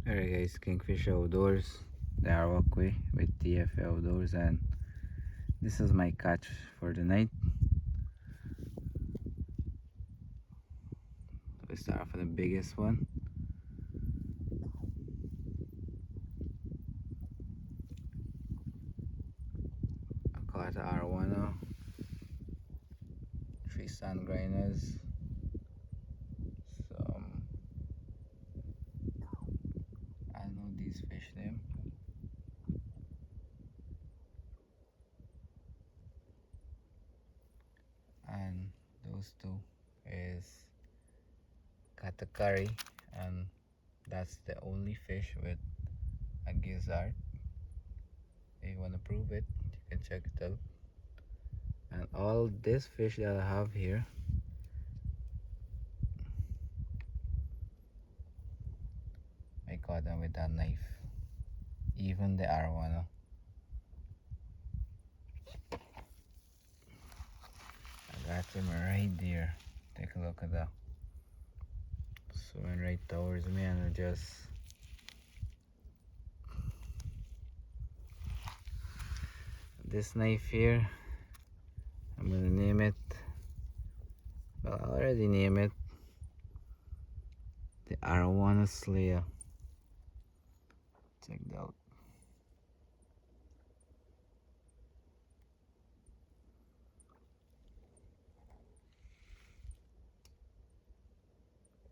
Alright guys, Kingfish Outdoors, the walkway with TF Outdoors, and this is my catch for the night. We start off with the biggest one. I caught an R1, 3 sand grinders, some, I don't know these fish name. And those two is katakari, and that's the only fish with a gizzard. If you want to prove it, you can check it out. And all this fish that I have here, I caught them with that knife. Even the arowana. I got him right there. Take a look at that. Swimming right towards me, and I just this knife here, I'm gonna name it. Well, I already named it the Arowana Slayer. Check it out.